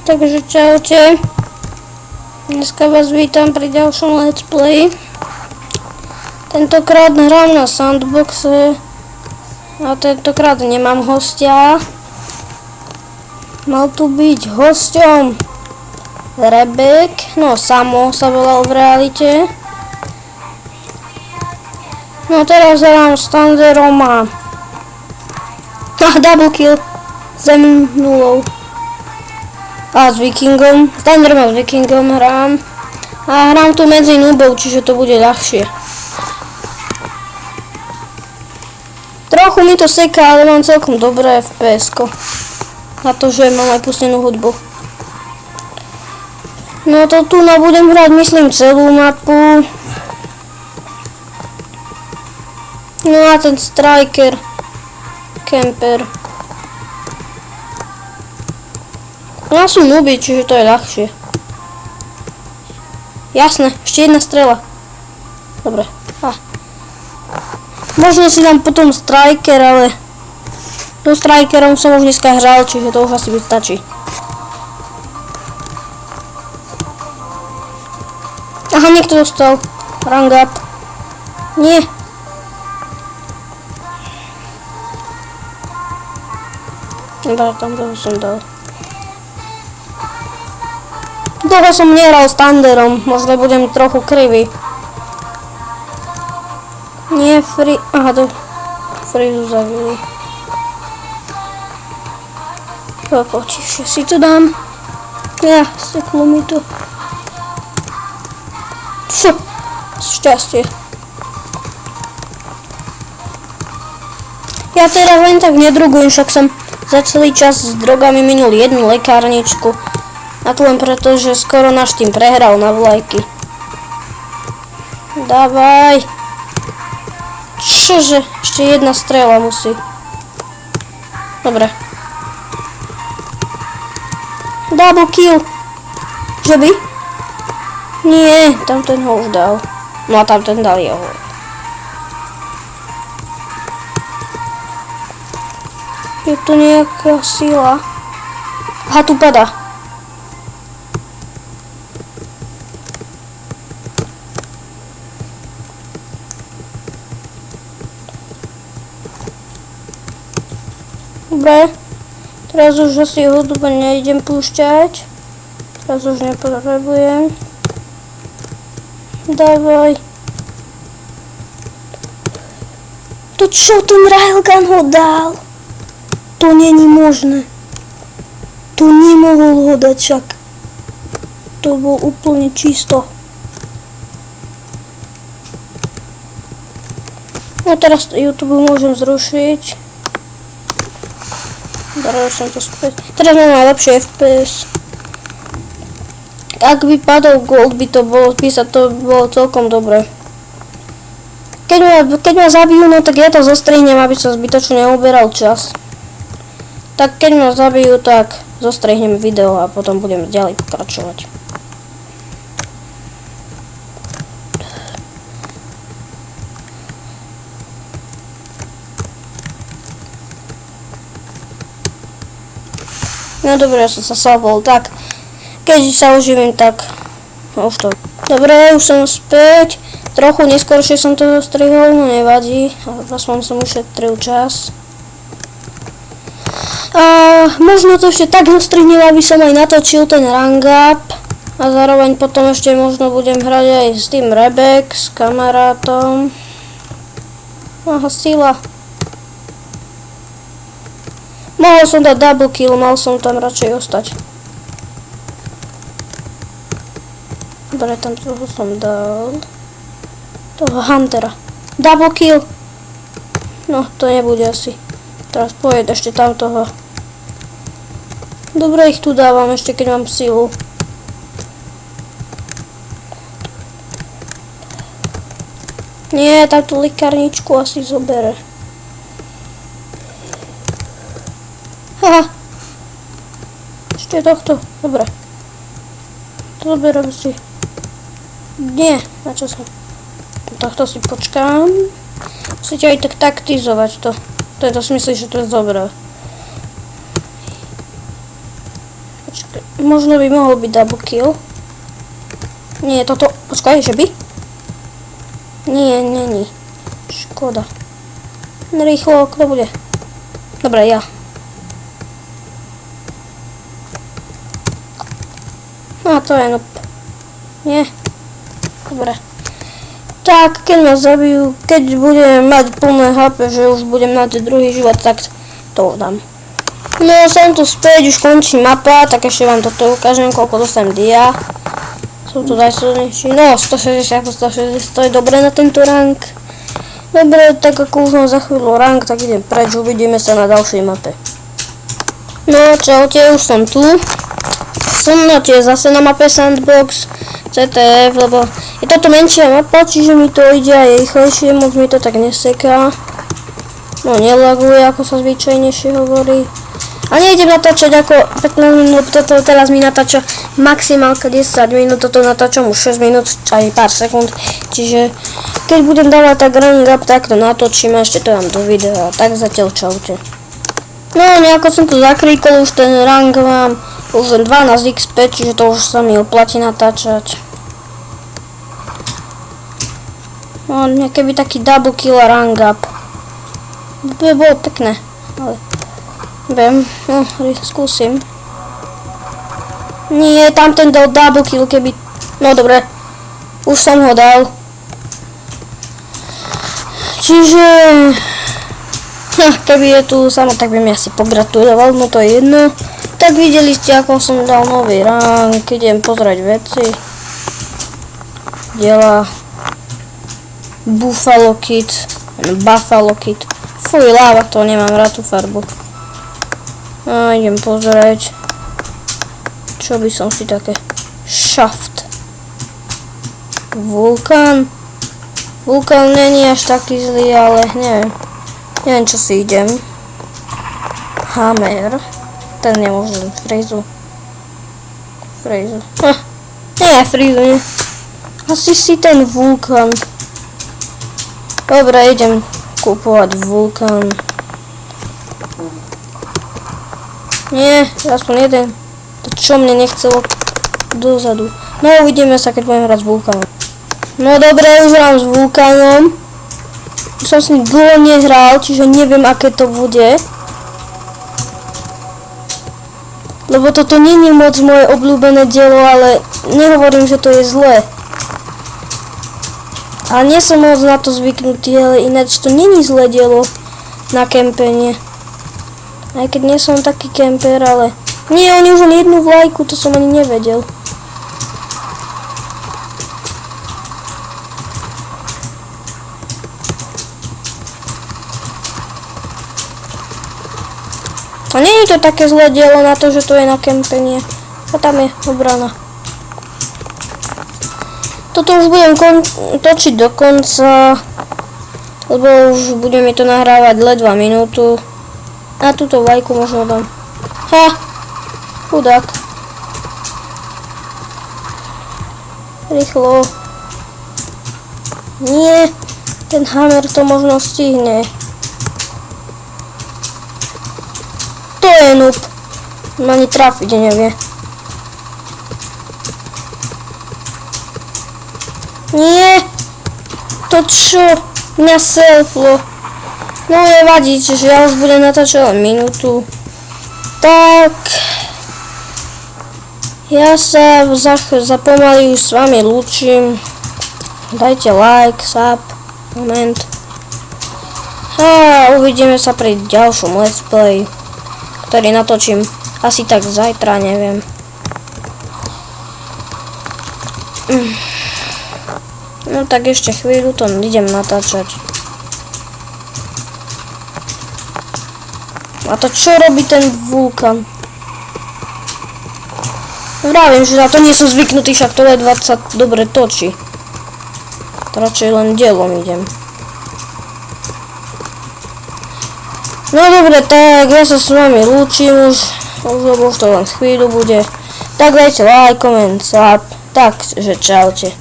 Takže čaute. Dneska vás vítam pri ďalšom let's play. Tentokrát hrám na sandboxe. A tentokrát nemám hostia. Mal tu byť hosťom Rebek. No Samo sa volal v realite. No teraz hrám s Thunderom a double kill. Zem nulou. A s Vikingom. S Thunderom a s Vikingom hrám. A hrám tu medzi noobov, čiže to bude ľahšie. Trochu mi to seká, ale mám celkom dobré FPS-ko. Na to, že mám aj pustenú hudbu. No to tu budem hrať, myslím, celú mapu. No a ten striker. Camper. Ja sú nooby, čiže to je ľahšie. Jasné, ešte jedna strela. Dobre. Možno si dám potom striker, ale so strikerom som už dneska hral, čiže to už asi stačí. Aha, niekto dostal. Rang up. Nie. Dobre, tam toho som dal. Dlho som nehral s Thunderom, možno budem trochu krivý. Nie free... Aha, to Freezu zabili. Potišie si to dám. Ja, steklo mi to. Fú, šťastie. Ja teraz len tak nedrugujem, však som za celý čas s drogami minul jednu lekárničku. A to len preto, že skoro náš tým prehral na vlajky. Dávaj. Čože? Ešte jedna strela musí. Dobre. Double kill. Že by? Nie, tam ten ho už dal. No a tam ten dal jeho. Je to nejaká sila. Aha, tu padá. Dobre, teraz už asi hudbu nejdem púšťať. Teraz už nepotrebujem. Dávaj. To čo, ten railgun ho dal? To není možné. To nemohol ho dať však. To bol úplne čisto. No teraz YouTube môžem zrušiť. Dobre, som to späť. Teraz mám najlepšie FPS. Ak by padol gold, by to bolo písať, to bolo celkom dobre. Keď ma zabijú, no tak ja to zostrihnem, aby sa zbytočne neuberal čas. Tak keď ma zabijú, tak zostrihnem video a potom budem ďalej pokračovať. No dobre, ja som sa salvol, tak keď sa uživím, tak no už to. Dobre, už som späť. Trochu neskôršie som to zostrihol, no nevadí, aspoň som ušetril čas. A možno to ešte tak zostrihnem, aby som aj natočil ten rang up. A zároveň potom ešte možno budem hrať aj s tým Rebek, s kamarátom. Aha, sila. Mohol som dať double kill, mal som tam radšej ostať. Dobre, tam toho som dal. Toho Huntera. Double kill. No, to nebude asi. Teraz pojed ešte tam toho. Dobre, ich tu dávam ešte, keď mám silu. Nie, táto lekárničku asi zobere. Haha. Ešte tohto. Dobre. To zoberiem si. Nie. Na čo som? Tohto si počkám. Musíte aj tak taktizovať to. Tento si myslí, že to je dobré. Počkaj. Možno by mohol byť double kill. Nie, toto... Počkaj, že by? Nie, není. Škoda. Rýchlo, kto bude? Dobre, ja. A to je noob. Nie. Dobre. Tak, keď ma zabijú, keď budem mať plné HP, že už budem mať druhý život, tak to dám. No, som tu späť, už končí mapa, tak ešte vám toto ukážem, koľko dostanem dia. Sú tu najsilnejší, no 160 po 160, to je dobré na tento rank. Dobre, tak ako už mám za chvíľu rank, tak idem preč, uvidíme sa na ďalšej mape. No, čaute, už som tu. Som tiež zase na mape Sandbox CTF, lebo je toto menšia mapa, čiže mi to ide aj rýchlejšie, moc mi to tak neseká. No, nelaguje, ako sa zvyčajnejšie hovorí. A nejdem natáčať ako 15 minút, toto teraz mi natáča maximálka 10 minút, toto natáčam už 6 minút, aj pár sekúnd. Čiže keď budem dávať tak rank up, tak to natočím a ešte to dám do videa. Tak zatiaľ čaute. No, nejako som to zakríkol, už ten rank mám už len 12 XP, čiže to už sa mi oplatí natáčať. No, nejaké by taký double kill a rank up. To by bolo pekné, ale... Viem, no, skúsim. Nie, tam ten dal double kill, keby... No dobre, už som ho dal. Čiže... Keby je tu samo, tak by mi asi pogratuloval, no to je jedno. Tak videli ste, ako som dal nový rank, idem pozrieť veci. Diela... Buffalo Kid. Fuj, láva, to nemám rád tú farbu. A idem pozrieť, čo by som si také... Shaft. Vulkán. Vulkán není až taký zlý, ale neviem čo si idem. Hammer. Ten nemôžem. Freezu. Nie, Freezu, nie. Asi si ten vulkán. Dobre, idem kúpovať vulkán. Nie, aspoň jeden. To čo mne nechcelo dozadu. No uvidíme sa, keď budem hrať s vulkánom. No dobre, už hrám s vulkánom. Už som s ním dlho nehral, čiže neviem, aké to bude. Lebo toto nie je moc moje obľúbené dielo, ale nehovorím, že to je zlé. Ale nie som moc na to zvyknutý, ale ináč to nie je zlé dielo na kempenie. Aj keď nie som taký kemper, ale... Nie, oni už len jednu vlajku, to som ani nevedel. A nie je to také zlé dielo na to, že to je na kempenie. A tam je obrana. Toto už budem točiť do konca, lebo už bude mi to nahrávať ledva minútu. A túto vlajku možno dám. Ha! Chudák. Rýchlo. Nie. Ten hammer to možno stihne. To je noob. Ani trafiť nevie. Nie. To čo? Mňa selflo. No nevadí, čiže ja už budem natáčať len minútu. Tak. Ja sa za pomaly už s vami lúčim. Dajte like, sub, moment. A uvidíme sa pri ďalšom let's play, ktorý natočím asi tak zajtra, neviem. No tak ešte chvíľu to idem natáčať. A to čo robí ten vulkán? Vravím, že na to nie som zvyknutý, však to je 20 dobre točí. To radšej len dielom idem. No dobre, tak ja sa s vami lúčim už, lebo už to len chvíľu bude. Tak dajte like, koment, sub, takže čaute.